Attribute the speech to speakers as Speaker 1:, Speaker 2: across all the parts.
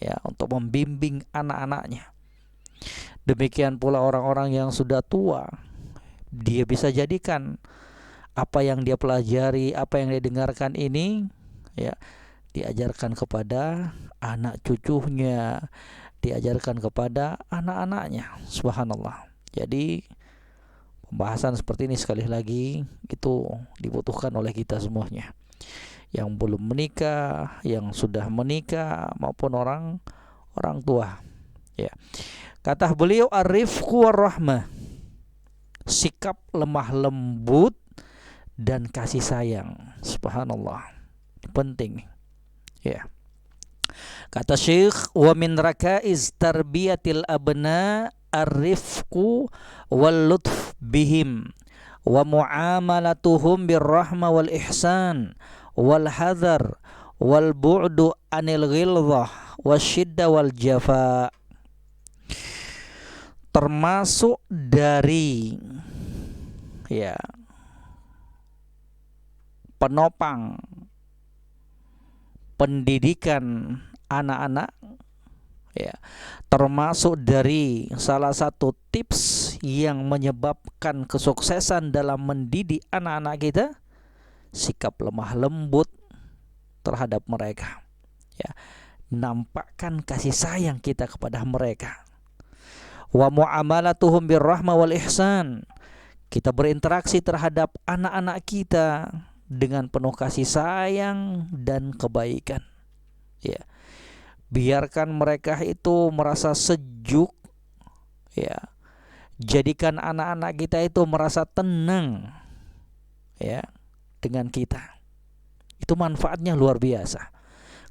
Speaker 1: ya, untuk membimbing anak-anaknya. Demikian pula orang-orang yang sudah tua, dia bisa jadikan apa yang dia pelajari, apa yang dia dengarkan ini, ya, diajarkan kepada anak cucunya, diajarkan kepada anak-anaknya. Subhanallah. Jadi pembahasan seperti ini sekali lagi itu dibutuhkan oleh kita semuanya, yang belum menikah, yang sudah menikah, maupun orang tua. Ya. Kata beliau, ar-rifqu war-rahmah, sikap lemah lembut dan kasih sayang. Subhanallah. Penting. Ya. Kata Syekh, wa min rakaiz tarbiyatil abna ar-rifqu wal lutf bihim wa muamalatuhum birrahma wal ihsan wal hadar wal bu'du anil ghilzah wasyidda wal jafa. Termasuk dari, ya, penopang pendidikan anak-anak, ya, termasuk dari salah satu tips yang menyebabkan kesuksesan dalam mendidik anak-anak kita, sikap lemah lembut terhadap mereka, ya, nampakkan kasih sayang kita kepada mereka. Wa muamalatuhum birrahma wal ihsan, kita berinteraksi terhadap anak-anak kita dengan penuh kasih sayang dan kebaikan, ya. Biarkan mereka itu merasa sejuk, ya. Jadikan anak-anak kita itu merasa tenang, ya, dengan kita. Itu manfaatnya luar biasa.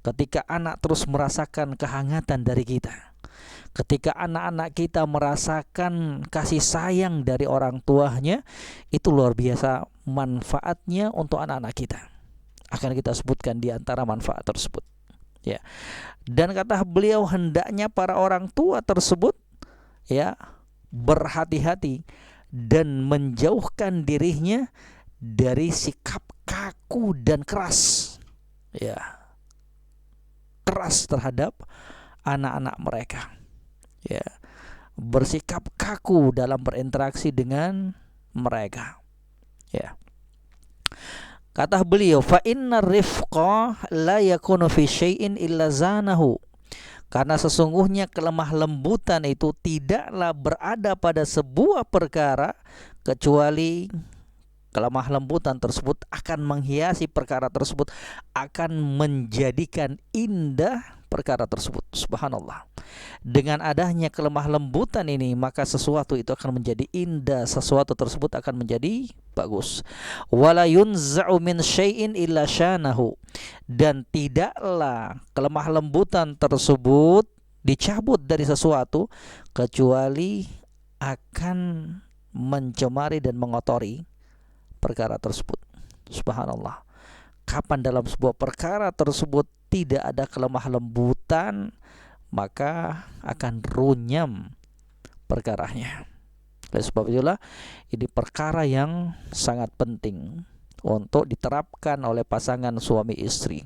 Speaker 1: Ketika anak terus merasakan kehangatan dari kita, ketika anak-anak kita merasakan kasih sayang dari orang tuanya, itu luar biasa manfaatnya untuk anak-anak kita. Akan kita sebutkan di antara manfaat tersebut, ya. Dan kata beliau, hendaknya para orang tua tersebut, ya, berhati-hati dan menjauhkan dirinya dari sikap kaku dan keras, ya, keras terhadap anak-anak mereka, ya, bersikap kaku dalam berinteraksi dengan mereka, ya. Kata beliau, fa inna rifqa la yakunu fi syai'in illa zanahu, karena sesungguhnya kelemah lembutan itu tidaklah berada pada sebuah perkara kecuali kelemah lembutan tersebut akan menghiasi perkara tersebut, akan menjadikan indah perkara tersebut. Subhanallah. Dengan adanya kelemah lembutan ini, maka sesuatu itu akan menjadi indah, sesuatu tersebut akan menjadi bagus. Wala yunza'u min syai'in illa syanahu, dan tidaklah kelemah lembutan tersebut dicabut dari sesuatu kecuali akan mencemari dan mengotori perkara tersebut. Subhanallah. Kapan dalam sebuah perkara tersebut tidak ada kelemah lembutan, maka akan runyam perkaranya. Oleh sebab itulah ini perkara yang sangat penting untuk diterapkan oleh pasangan suami istri.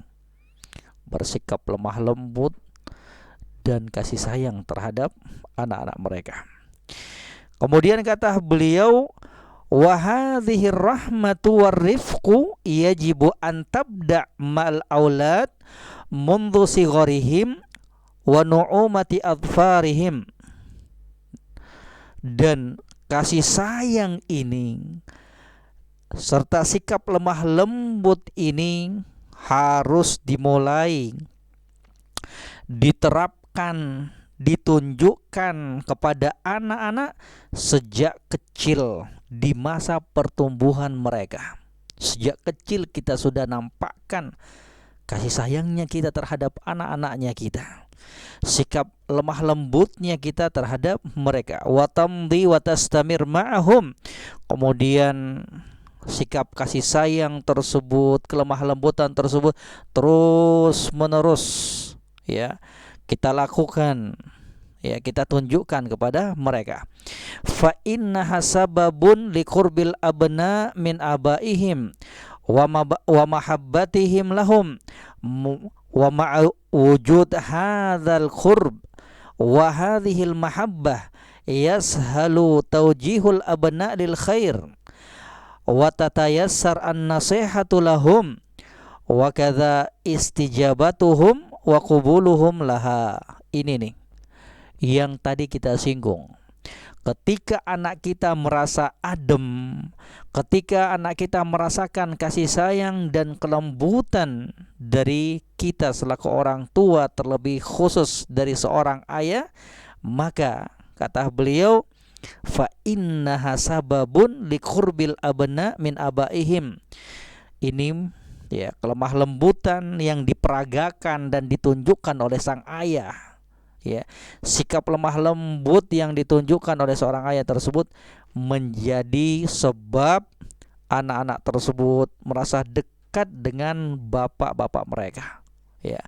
Speaker 1: Bersikap lemah lembut dan kasih sayang terhadap anak-anak mereka. Kemudian kata beliau, wa hadhihi rahmatu warifqu yajibu an tabda' ma'al aulad mundu sigharihim wa nu'umati adfarihim. Dan kasih sayang ini serta sikap lemah lembut ini harus dimulai, diterapkan, ditunjukkan kepada anak-anak sejak kecil, di masa pertumbuhan mereka. Sejak kecil kita sudah nampakkan kasih sayangnya kita terhadap anak-anaknya kita, sikap lemah lembutnya kita terhadap mereka. Wa tamdi wa tastamir ma'ahum, kemudian sikap kasih sayang tersebut, kelemah lembutan tersebut terus menerus, ya, kita lakukan, ya, kita tunjukkan kepada mereka. Fa innaha sababun liqurbil abna min abaihim wa mahabbatihim lahum wa ma'a wujud hadzal qurb wa hadhil mahabbah yashalu tawjihul abna lil khair wa tatayassar an-nasihatu lahum wa kadza istijabatuhum wa qubuluhum laha. Ini nih yang tadi kita singgung. Ketika anak kita merasa adem, ketika anak kita merasakan kasih sayang dan kelembutan dari kita selaku orang tua, terlebih khusus dari seorang ayah, maka kata beliau, fa innaha sababun liqurbil abna min abaihim. Ini ya, kelemah lembutan yang diperagakan dan ditunjukkan oleh sang ayah. Ya, sikap lemah lembut yang ditunjukkan oleh seorang ayah tersebut menjadi sebab anak-anak tersebut merasa dekat dengan bapak-bapak mereka. Ya,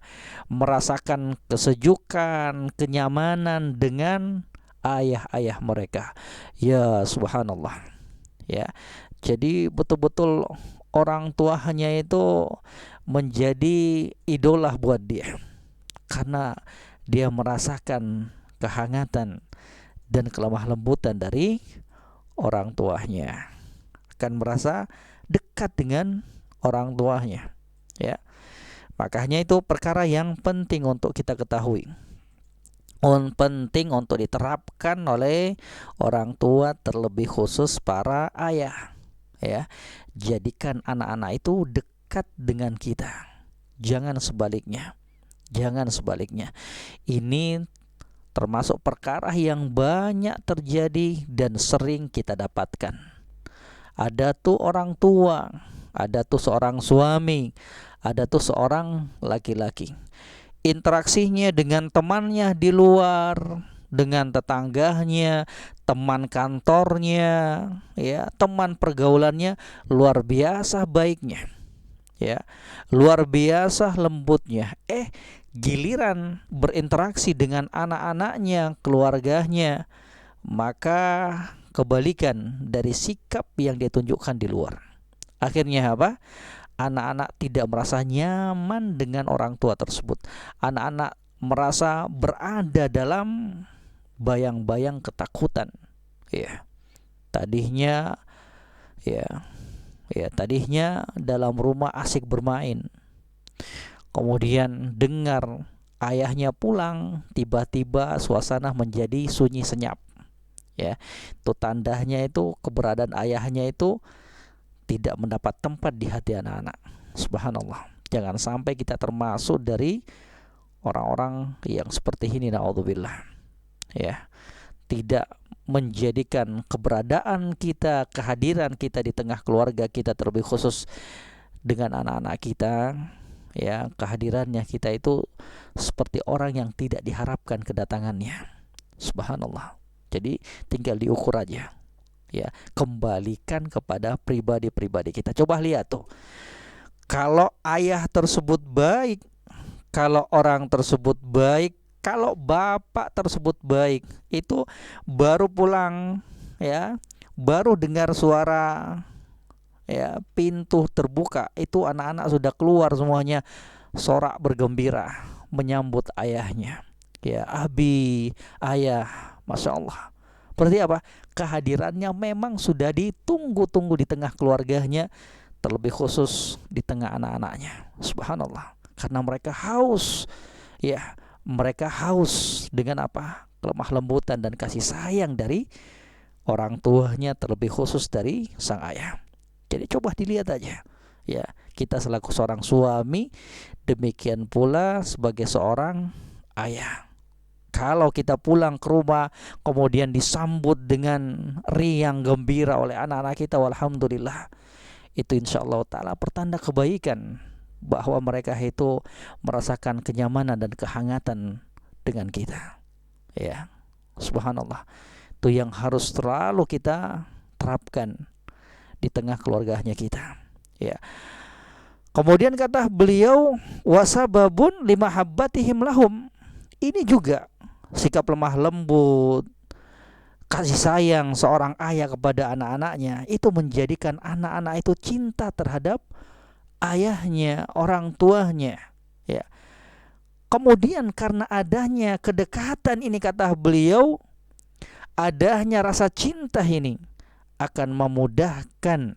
Speaker 1: merasakan kesejukan, kenyamanan dengan ayah-ayah mereka. Ya, subhanallah. Ya, jadi betul-betul orang tuanya itu menjadi idola buat dia, karena dia merasakan kehangatan dan kelemah lembutan dari orang tuanya, akan merasa dekat dengan orang tuanya. Ya, makanya itu perkara yang penting untuk kita ketahui, penting untuk diterapkan oleh orang tua, terlebih khusus para ayah. Ya, jadikan anak-anak itu dekat dengan kita, jangan sebaliknya. Jangan sebaliknya. Ini termasuk perkara yang banyak terjadi dan sering kita dapatkan. Ada tuh orang tua, ada tuh seorang suami, ada tuh seorang laki-laki. Interaksinya dengan temannya di luar, dengan tetangganya, teman kantornya, ya, teman pergaulannya luar biasa baiknya. Ya, luar biasa lembutnya. Giliran berinteraksi dengan anak-anaknya, keluarganya, maka kebalikan dari sikap yang dia tunjukkan di luar. Akhirnya apa? Anak-anak tidak merasa nyaman dengan orang tua tersebut. Anak-anak merasa berada dalam bayang-bayang ketakutan. Ya, tadinya tadinya dalam rumah asik bermain, kemudian dengar ayahnya pulang, tiba-tiba suasana menjadi sunyi senyap. Ya, itu tandanya itu keberadaan ayahnya itu tidak mendapat tempat di hati anak-anak. Subhanallah. Jangan sampai kita termasuk dari orang-orang yang seperti ini, naudzubillah. Ya, tidak menjadikan keberadaan kita, kehadiran kita di tengah keluarga kita, terlebih khusus dengan anak-anak kita, ya, kehadirannya kita itu seperti orang yang tidak diharapkan kedatangannya. Subhanallah. Jadi tinggal diukur aja. Ya, kembalikan kepada pribadi-pribadi kita. Coba lihat tuh. Kalau ayah tersebut baik, kalau orang tersebut baik, kalau bapak tersebut baik, itu baru pulang, ya, baru dengar suara, ya, pintu terbuka, itu anak-anak sudah keluar semuanya sorak bergembira menyambut ayahnya. Ya, abi, ayah, masya Allah. Berarti apa? Kehadirannya memang sudah ditunggu-tunggu di tengah keluarganya, terlebih khusus di tengah anak-anaknya. Subhanallah. Karena mereka haus, ya, mereka haus dengan apa? Kelemah lembutan dan kasih sayang dari orang tuanya, terlebih khusus dari sang ayah. Jadi coba dilihat aja. Ya, kita selaku seorang suami, demikian pula sebagai seorang ayah. Kalau kita pulang ke rumah kemudian disambut dengan riang gembira oleh anak-anak kita, walhamdulillah, itu insyaallah ta'ala pertanda kebaikan, bahwa mereka itu merasakan kenyamanan dan kehangatan dengan kita. Ya, subhanallah. Itu yang harus selalu kita terapkan di tengah keluarganya kita. Ya. Kemudian kata beliau, wasababun limahabbatihim lahum. Ini juga sikap lemah lembut, kasih sayang seorang ayah kepada anak-anaknya itu menjadikan anak-anak itu cinta terhadap ayahnya, orang tuanya. Ya, Kemudian karena adanya kedekatan ini, kata beliau, adanya rasa cinta ini akan memudahkan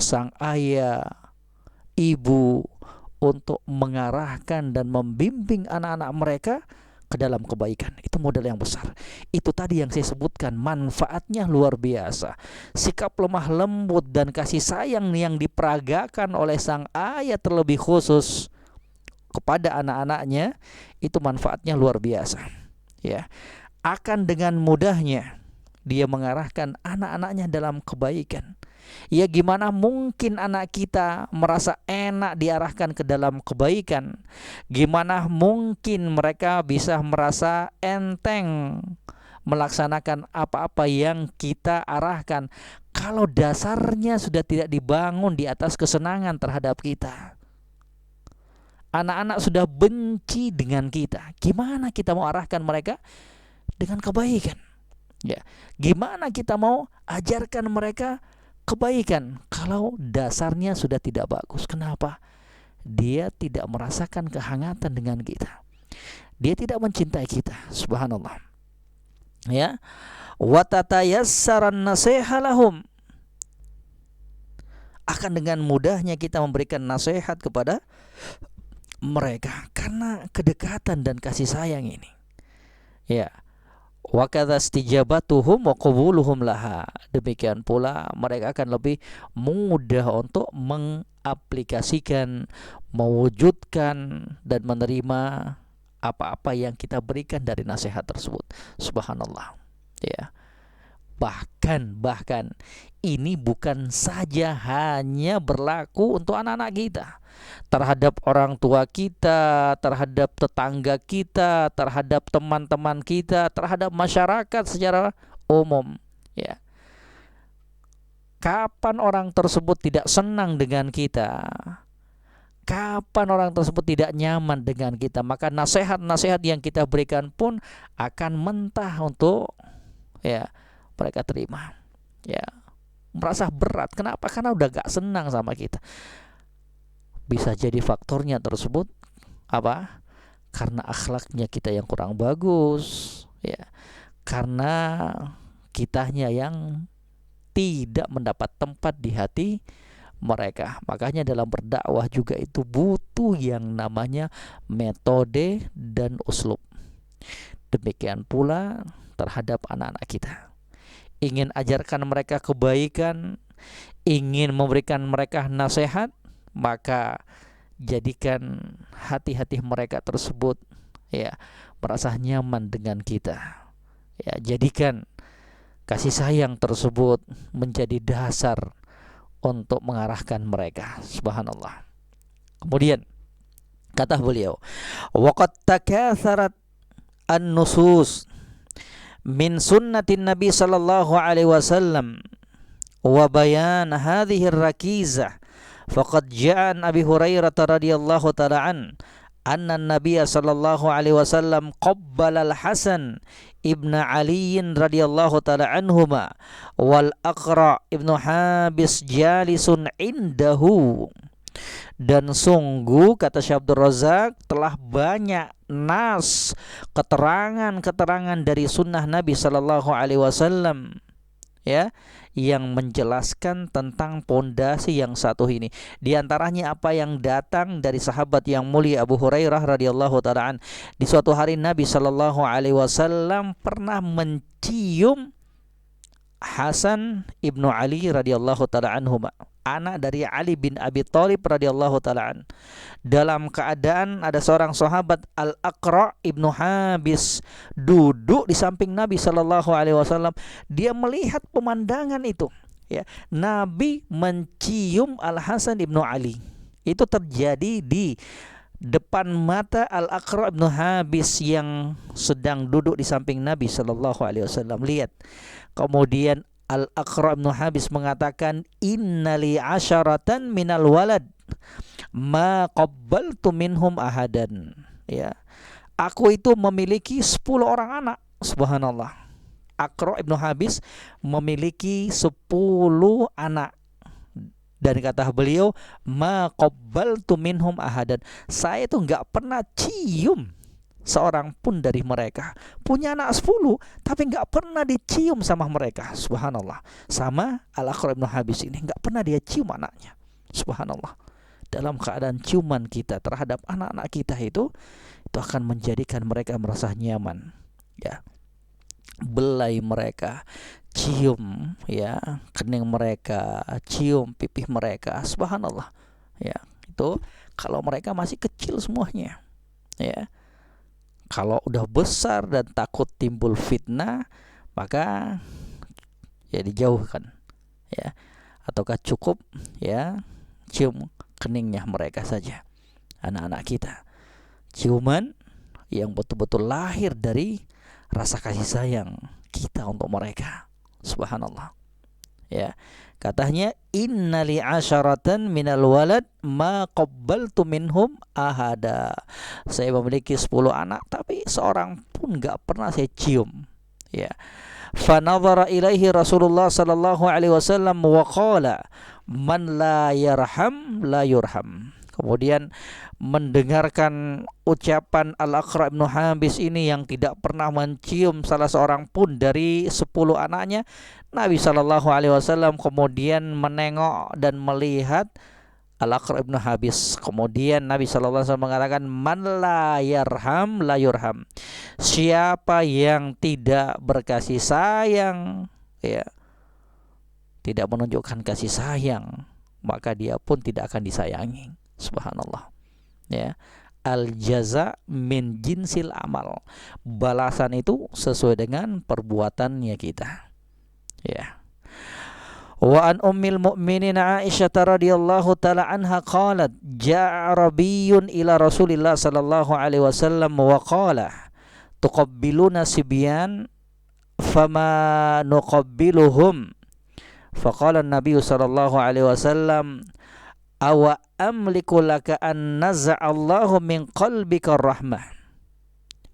Speaker 1: sang ayah, ibu untuk mengarahkan dan membimbing anak-anak mereka ke dalam kebaikan. Itu modal yang besar. Itu tadi yang saya sebutkan, manfaatnya luar biasa. Sikap lemah lembut dan kasih sayang yang diperagakan oleh sang ayah terlebih khusus kepada anak-anaknya, itu manfaatnya luar biasa. Ya, akan dengan mudahnya dia mengarahkan anak-anaknya dalam kebaikan. Ya, gimana mungkin anak kita merasa enak diarahkan ke dalam kebaikan? Gimana mungkin mereka bisa merasa enteng melaksanakan apa-apa yang kita arahkan kalau dasarnya sudah tidak dibangun di atas kesenangan terhadap kita? Anak-anak sudah benci dengan kita. Gimana kita mau arahkan mereka dengan kebaikan? Ya, gimana kita mau ajarkan mereka kebaikan kalau dasarnya sudah tidak bagus? Kenapa? Dia tidak merasakan kehangatan dengan kita. Dia tidak mencintai kita. Subhanallah. Ya. Wa tatayassaran nasiha lahum. Akan dengan mudahnya kita memberikan nasihat kepada mereka karena kedekatan dan kasih sayang ini. Ya. Wa kadza istijabatuhum wa qabuluhum laha. Demikian pula mereka akan lebih mudah untuk mengaplikasikan, mewujudkan dan menerima apa-apa yang kita berikan dari nasihat tersebut. Subhanallah. Ya. Bahkan ini bukan saja hanya berlaku untuk anak-anak kita, terhadap orang tua kita, terhadap tetangga kita, terhadap teman-teman kita, terhadap masyarakat secara umum. Ya. Kapan orang tersebut tidak senang dengan kita, kapan orang tersebut tidak nyaman dengan kita, maka nasihat-nasihat yang kita berikan pun akan mentah untuk mereka terima. Ya, merasa berat. Kenapa? Karena udah gak senang sama kita. Bisa jadi faktornya tersebut apa? Karena akhlaknya kita yang kurang bagus, ya. Karena kitanya yang tidak mendapat tempat di hati mereka. Makanya dalam berdakwah juga itu butuh yang namanya metode dan uslub. Demikian pula terhadap anak-anak kita. Ingin ajarkan mereka kebaikan, ingin memberikan mereka nasihat, maka jadikan hati-hati mereka tersebut merasa nyaman dengan kita. Ya, jadikan kasih sayang tersebut menjadi dasar untuk mengarahkan mereka. Subhanallah. Kemudian kata beliau, waqad takatsarat an-nusus min sunnatin Nabi sallallahu alaihi wasallam wa bayan hadhihi ar-rakizah faqad ja'a an Abi Hurairah radhiyallahu ta'ala anna an-nabiy sallallahu alaihi wasallam qabbala al-Hasan ibn Ali radhiyallahu ta'ala anhuma wal Aqra ibnu Habis jalisun indahu. Dan sungguh, kata Syekh Abdul Razak, telah banyak nas, keterangan-keterangan dari sunnah Nabi sallallahu alaihi wasallam yang menjelaskan tentang pondasi yang satu ini. Di antaranya apa yang datang dari sahabat yang mulia Abu Hurairah radhiyallahu ta'ala an. Di suatu hari Nabi sallallahu alaihi wasallam pernah mencium Hasan ibnu Ali radhiyallahu ta'ala anhuma, anak dari Ali bin Abi Thalib radhiyallahu ta'ala an. Dalam keadaan ada seorang sahabat Al-Aqra ibnu Habis duduk di samping Nabi sallallahu alaihi wasallam. Dia melihat pemandangan itu. Ya, Nabi mencium Al-Hasan ibnu Ali. Itu terjadi di depan mata Al-Aqra ibnu Habis yang sedang duduk di samping Nabi sallallahu alaihi wasallam. Lihat. Kemudian Al-Aqra ibnu Habis mengatakan, innali asyaratan minal walad ma qabbaltu minhum ahadan. Ya. Aku itu memiliki 10 orang anak. Subhanallah. Aqra ibnu Habis memiliki 10 anak. Dan kata beliau, ma qabbaltu minhum ahadan. Saya itu enggak pernah cium seorang pun dari mereka. Punya anak 10, tapi enggak pernah dicium sama mereka. Subhanallah. Sama Al-Aqra' bin Habis ini, enggak pernah dia cium anaknya. Subhanallah. Dalam keadaan ciuman kita terhadap anak-anak kita itu akan menjadikan mereka merasa nyaman. Ya. Belai mereka, cium ya kening mereka, cium pipih mereka. Subhanallah. Ya, itu kalau mereka masih kecil semuanya. Ya. Kalau udah besar dan takut timbul fitnah, maka ya dijauhkan. Ya. Ataukah cukup ya cium keningnya mereka saja. Anak-anak kita. Ciuman yang betul-betul lahir dari rasa kasih sayang kita untuk mereka. Subhanallah. Ya. Katanya innali asyaratan minal walad ma qabbaltu minhum ahada. Saya memiliki 10 anak tapi seorang pun enggak pernah saya cium. Ya. Fa nadhara ilaihi Rasulullah sallallahu alaihi wasallam wa qala man la yarham la yurham. Kemudian mendengarkan ucapan Al-Aqra' bin Habis ini yang tidak pernah mencium salah seorang pun dari 10 anaknya, Nabi SAW kemudian menengok dan melihat Al-Aqra' bin Habis. Kemudian Nabi SAW mengatakan, man la yarham la yurham. Siapa yang tidak berkasih sayang, ya, tidak menunjukkan kasih sayang, maka dia pun tidak akan disayangi. Subhanallah. Ya. Al jaza min jinsil amal. Balasan itu sesuai dengan perbuatannya kita. Ya. Wa an ummil mu'minin Aisyah radhiyallahu taala anha qalat ja'a arabiyyun ila Rasulillah sallallahu alaihi wasallam wa qala tuqabbiluna sibyan fama nuqabbiluhum. Faqala an-nabiy sallallahu alaihi wasallam awa amliku laka an naza'allahu min qalbika rahmah.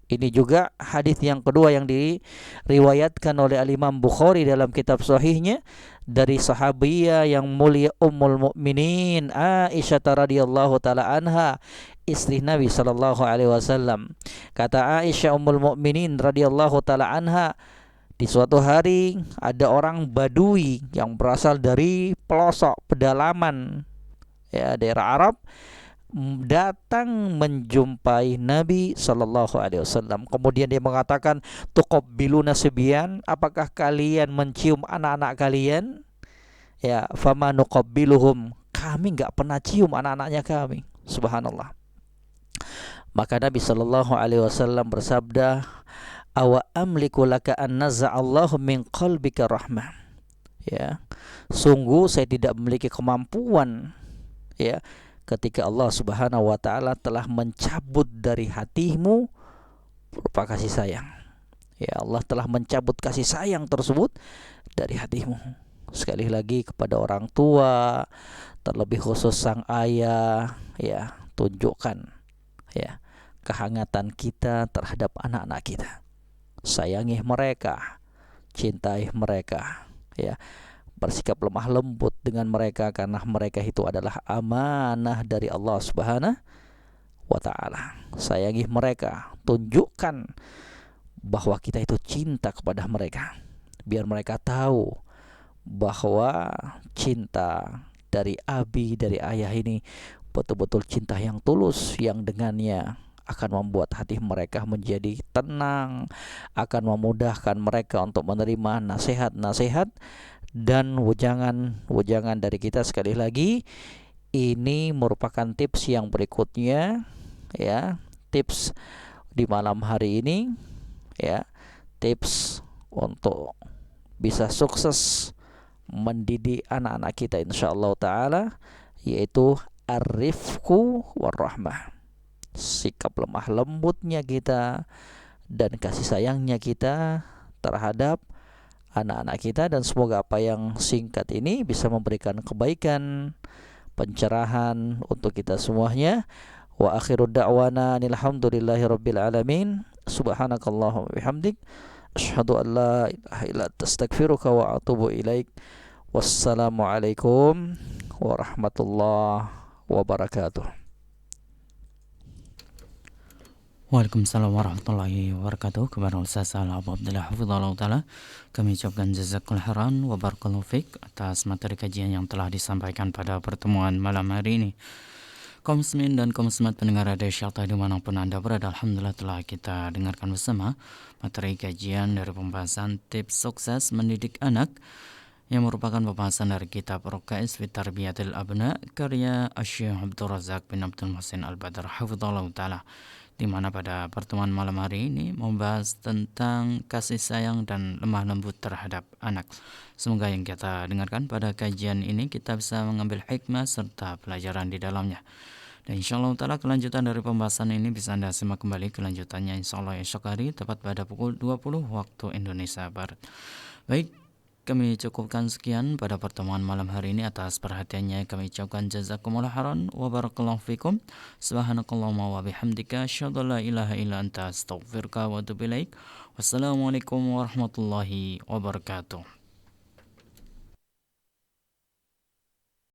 Speaker 1: Ini juga hadis yang kedua yang diriwayatkan oleh Al-Imam Bukhari dalam kitab sahihnya dari sahabiyah yang mulia Ummul Mukminin Aisyah radhiyallahu taala anha, istri Nabi sallallahu alaihi wasallam. Kata Aisyah Ummul Mukminin radhiyallahu taala anha, di suatu hari ada orang Badui yang berasal dari pelosok pedalaman ya daerah Arab datang menjumpai Nabi sallallahu alaihi wasallam. Kemudian dia mengatakan, tuqabbiluna sibyan, apakah kalian mencium anak-anak kalian? Ya, fama nuqabbiluhum, kami enggak pernah cium anak-anaknya kami. Subhanallah. Maka Nabi sallallahu alaihi wasallam bersabda, awa amliku laka an naza'allahu min qalbika rahmah. Ya. Sungguh saya tidak memiliki kemampuan ya ketika Allah Subhanahu wa taala telah mencabut dari hatimu berupa kasih sayang. Ya, Allah telah mencabut kasih sayang tersebut dari hatimu. Sekali lagi kepada orang tua, terlebih khusus sang ayah, ya, tunjukkan ya kehangatan kita terhadap anak-anak kita. Sayangi mereka, cintai mereka, ya. Bersikap lemah lembut dengan mereka karena mereka itu adalah amanah dari Allah Subhanahu wa taala. Sayangi mereka, tunjukkan bahwa kita itu cinta kepada mereka. Biar mereka tahu bahwa cinta dari abi, dari ayah ini betul-betul cinta yang tulus, yang dengannya akan membuat hati mereka menjadi tenang, akan memudahkan mereka untuk menerima nasihat-nasihat dan wejangan dari kita. Sekali lagi, ini merupakan tips yang berikutnya ya, tips di malam hari ini ya, tips untuk bisa sukses mendidik anak-anak kita insyaallah taala, yaitu ar-rifqu war-rahmah. Sikap lemah lembutnya kita dan kasih sayangnya kita terhadap anak-anak kita, dan semoga apa yang singkat ini bisa memberikan kebaikan, pencerahan untuk kita semuanya. Wa akhiru da'wana alhamdulillahirabbil alamin. Subhanakallahumma bihamdik asyhadu an la ilaha illa anta astaghfiruka wa atubu ilaik. Wassalamualaikum warahmatullahi wabarakatuh.
Speaker 2: Waalaikumsalam warahmatullahi wabarakatuh. Kepada Ustaz Abu Abdullah Hafizahullah Ta'ala, kami ucapkan jazakallahu khairan wa barakallahu fiik atas materi kajian yang telah disampaikan pada pertemuan malam hari ini. Kaum muslimin dan kaum muslimat pendengar radio Syarta dimanapun Anda berada, alhamdulillah telah kita dengarkan bersama materi kajian dari pembahasan tips sukses mendidik anak yang merupakan pembahasan dari kitab Rukais fi Tarbiyatil Abna karya Asy-Syaikh Abdul Razak bin Abdul Muhsin Al-Badr Hafizahullah Ta'ala, di mana pada pertemuan malam hari ini membahas tentang kasih sayang dan lemah lembut terhadap anak. Semoga yang kita dengarkan pada kajian ini kita bisa mengambil hikmah serta pelajaran di dalamnya. Dan insyaAllah ta'ala kelanjutan dari pembahasan ini bisa Anda simak kembali kelanjutannya insyaAllah esok hari tepat pada pukul 20 waktu Indonesia Barat. Baik, kami cukupkan sekian pada pertemuan malam hari ini. Atas perhatiannya kami ucapkan jazakumullah khairan wa barakallahu fikum. Subhanakallahumma wa bihamdika asyhadu an la ilaha illa anta astaghfiruka wa atubu ilaik. Wassalamualaikum warahmatullahi wabarakatuh.